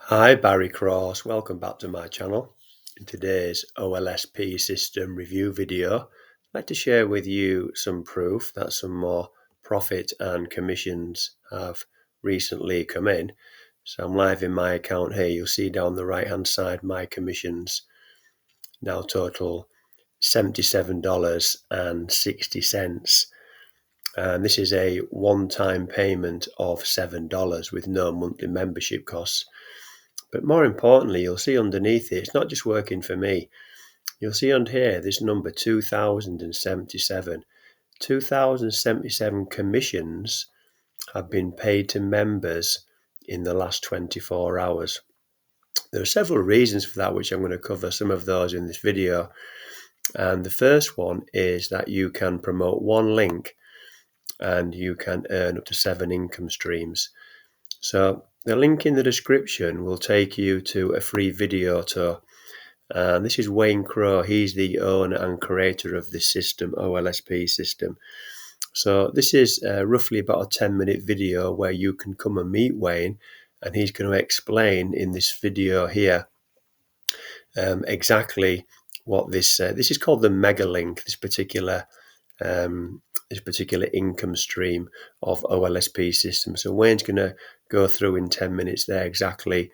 Hi, Barry Cross. Welcome back to my channel. In today's OLSP system review video, I'd like to share with you some proof that some more profit and commissions have recently come in. So I'm live in my account here. You'll see down the right hand side my commissions now total $77.60. And this is a one-time payment of $7 with no monthly membership costs. But more importantly, you'll see underneath it, it's not just working for me. You'll see on here, this number 2,077. 2,077 commissions have been paid to members in the last 24 hours. There are several reasons for that, which I'm going to cover some of those in this video. And the first one is that you can promote one link and you can earn up to 7 income streams. So the link in the description will take you to a free video tour. And this is Crowe. He's the owner and creator of this system, OLSP system. So this is roughly about a 10-minute video where you can come and meet Wayne, and he's going to explain in this video here exactly what this is called the mega link, this particular income stream of OLSP system. So Wayne's going to go through in 10 minutes there exactly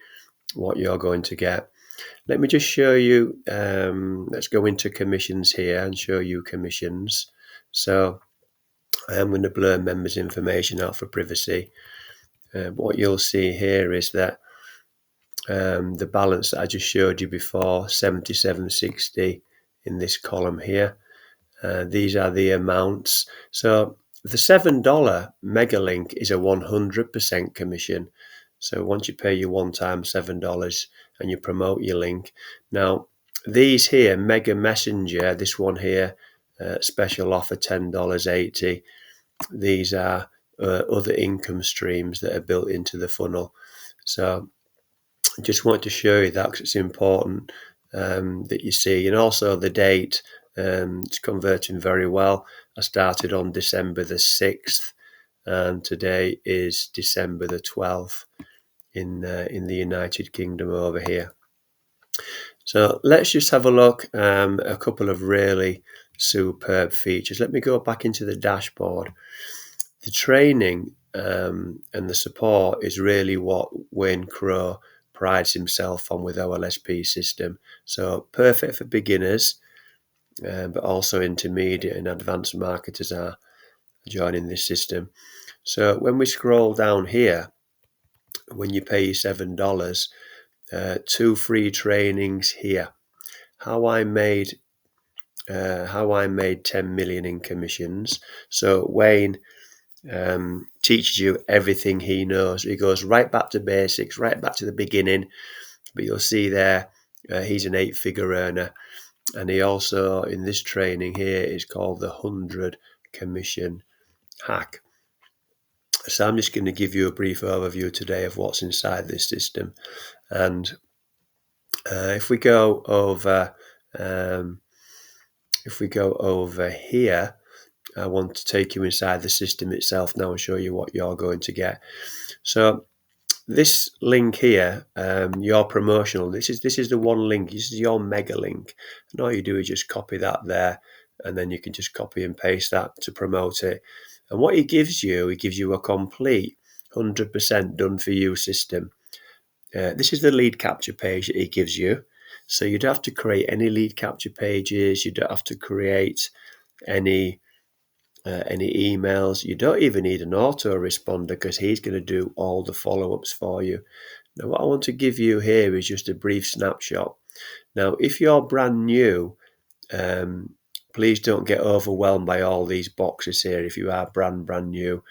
what you're going to get. Let me just show you, let's go into commissions here and show you commissions. So I am going to blur members' information out for privacy. What you'll see here is that the balance that I just showed you before, 77.60 in this column here. These are the amounts. So the $7 mega link is a 100% commission. So once you pay your one-time $7 and you promote your link. Now, these here, Mega Messenger, this one here, special offer $10.80. These are other income streams that are built into the funnel. So I just want to show you that because it's important that you see. And also the date, it's converting very well. I started on December the 6th and today is December the 12th in the United Kingdom over here. So let's just have a look a couple of really superb features. Let me go back into the dashboard. The training and the support is really what Wayne Crowe prides himself on with OLSP system. So perfect for beginners, but also intermediate and advanced marketers are joining this system. So when we scroll down here, when you pay $7, 2 free trainings here. How I made 10 million in commissions. So Wayne teaches you everything he knows. He goes right back to basics, right back to the beginning. But you'll see there, he's an 8-figure earner. And he also, in this training here, is called the 100 commission hack. So I'm just going to give you a brief overview today of what's inside this system. And if we go over here, I want to take you inside the system itself now and show you what you're going to get. So this link here, your promotional, this is the one link, this is your mega link. And all you do is just copy that there, and then you can just copy and paste that to promote it. And what he gives you a complete 100% done for you system. This is the lead capture page that he gives you. So you don't have to create any lead capture pages. You don't have to create any emails. You don't even need an autoresponder because he's going to do all the follow-ups for you. Now, what I want to give you here is just a brief snapshot. Now, if you're brand new, please don't get overwhelmed by all these boxes here if you are brand new,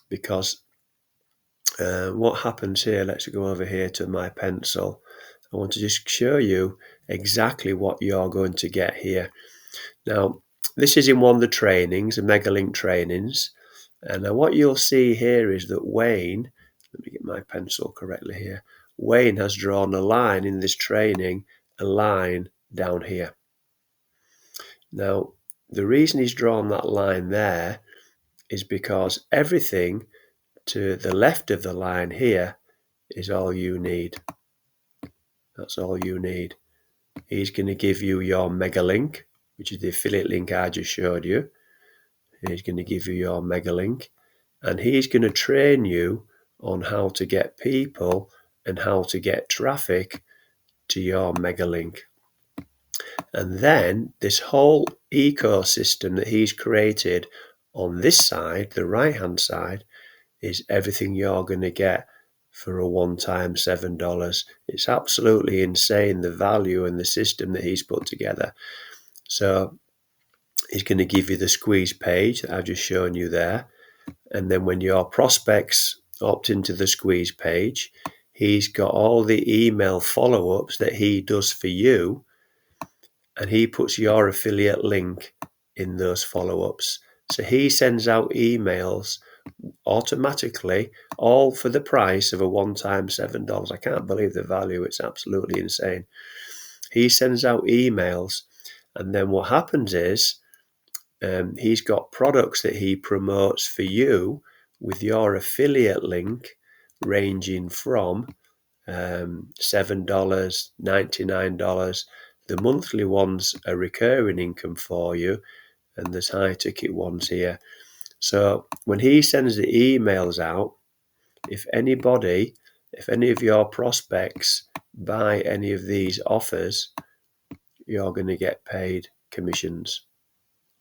because what happens here, let's go over here to my pencil. I want to just show you exactly what you're going to get here. Now, this is in one of the trainings, the MegaLink trainings. And now what you'll see here is that Wayne, let me get my pencil correctly here. Wayne has drawn a line in this training, a line down here. Now, the reason he's drawn that line there is because everything to the left of the line here is all you need. That's all you need. He's going to give you your mega link, which is the affiliate link I just showed you. He's going to give you your mega link, and he's going to train you on how to get people and how to get traffic to your mega link. And then this whole ecosystem that he's created on this side, the right hand side, is everything you're going to get for a one-time $7. It's absolutely insane, the value and the system that he's put together. So he's going to give you the squeeze page that I've just shown you there. And then when your prospects opt into the squeeze page, he's got all the email follow-ups that he does for you, and he puts your affiliate link in those follow-ups. So he sends out emails automatically, all for the price of a one-time $7. I can't believe the value. It's absolutely insane. He sends out emails, and then what happens is he's got products that he promotes for you with your affiliate link, ranging from $7, $99. The monthly ones are recurring income for you, and there's high ticket ones here. So when he sends the emails out, if any of your prospects buy any of these offers, you're going to get paid commissions.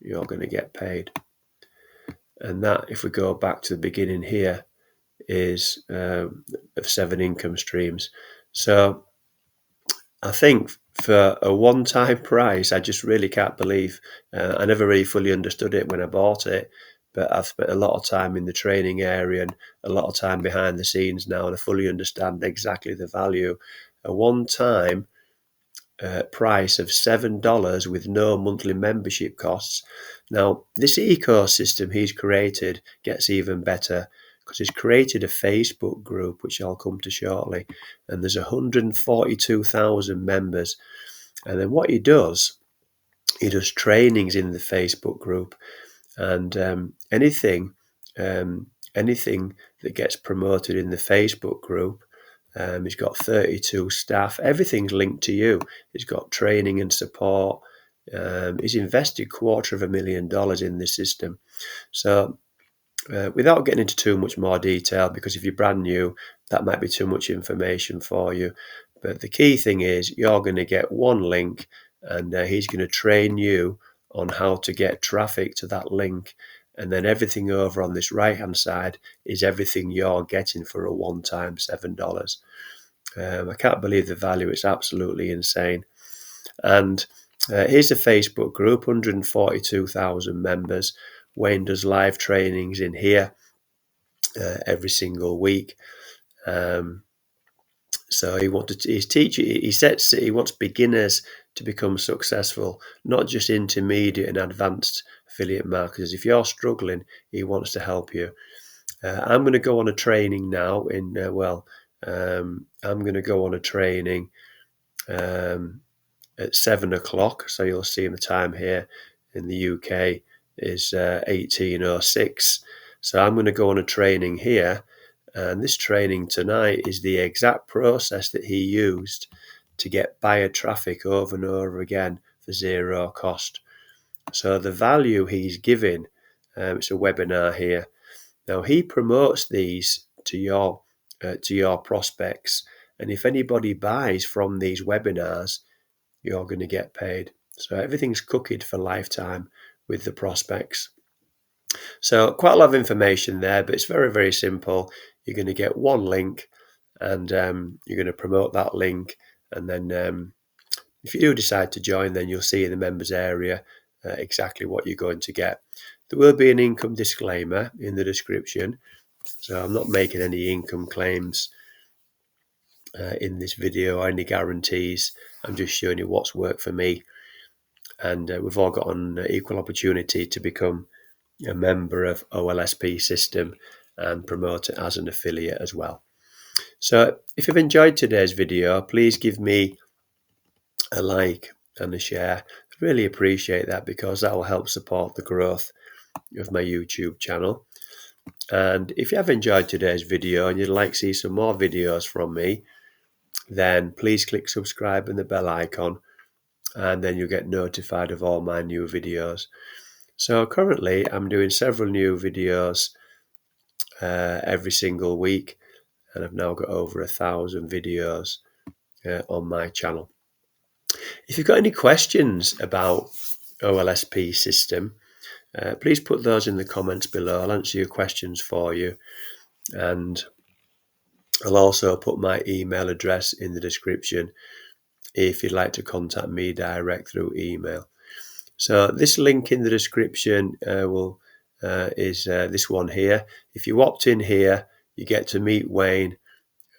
You're going to get paid. And that, if we go back to the beginning here, is of 7 income streams. So I think for a one-time price, I just really can't believe, I never really fully understood it when I bought it, but I've spent a lot of time in the training area and a lot of time behind the scenes now, and I fully understand exactly the value. A one-time price of $7 with no monthly membership costs. Now, this ecosystem he's created gets even better, because he's created a Facebook group, which I'll come to shortly, and there's 142,000 members. And then what he does trainings in the Facebook group, and anything that gets promoted in the Facebook group, he's got 32 staff. Everything's linked to you. He's got training and support. He's invested $250,000 in this system. So without getting into too much more detail, because if you're brand new, that might be too much information for you. But the key thing is you're going to get one link, and he's going to train you on how to get traffic to that link. And then everything over on this right-hand side is everything you're getting for a one-time $7. I can't believe the value. It's absolutely insane. And here's a Facebook group, 142,000 members. Wayne does live trainings in here every single week. So he wants beginners to become successful, not just intermediate and advanced affiliate marketers. If you're struggling, he wants to help you. I'm going to go on a training now I'm going to go on a training at 7 o'clock. So you'll see the time here in the UK is 18:06. So I'm going to go on a training here. And this training tonight is the exact process that he used to get buyer traffic over and over again for zero cost. So the value he's giving, it's a webinar here. Now he promotes these to your prospects, and if anybody buys from these webinars, you're going to get paid. So everything's cooked for lifetime with the prospects. So quite a lot of information there, but it's very, very simple. You're going to get one link, and you're going to promote that link. And then if you do decide to join, then you'll see in the members area exactly what you're going to get. There will be an income disclaimer in the description. So I'm not making any income claims in this video or any guarantees. I'm just showing you what's worked for me. And we've all got an equal opportunity to become a member of OLSP System and promote it as an affiliate as well. So if you've enjoyed today's video, please give me a like and a share. I really appreciate that, because that will help support the growth of my YouTube channel. And if you have enjoyed today's video and you'd like to see some more videos from me, then please click subscribe and the bell icon, and then you'll get notified of all my new videos. So currently I'm doing several new videos every single week, and I've now got over 1,000 videos on my channel. If you've got any questions about OLSP system, please put those in the comments below. I'll answer your questions for you, and I'll also put my email address in the description if you'd like to contact me direct through email. So this link in the description is this one here. If you opt in here, you get to meet Wayne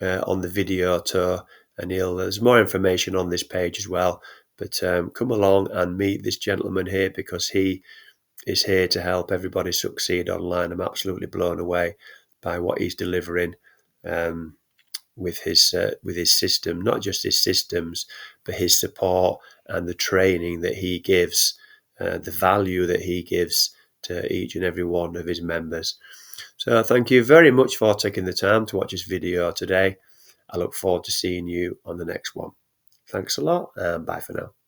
on the video tour, and there's more information on this page as well. But come along and meet this gentleman here, because he is here to help everybody succeed online. I'm absolutely blown away by what he's delivering with his system, not just his systems, but his support and the training that he gives, the value that he gives to each and every one of his members. So thank you very much for taking the time to watch this video today. I look forward to seeing you on the next one. Thanks a lot, and bye for now.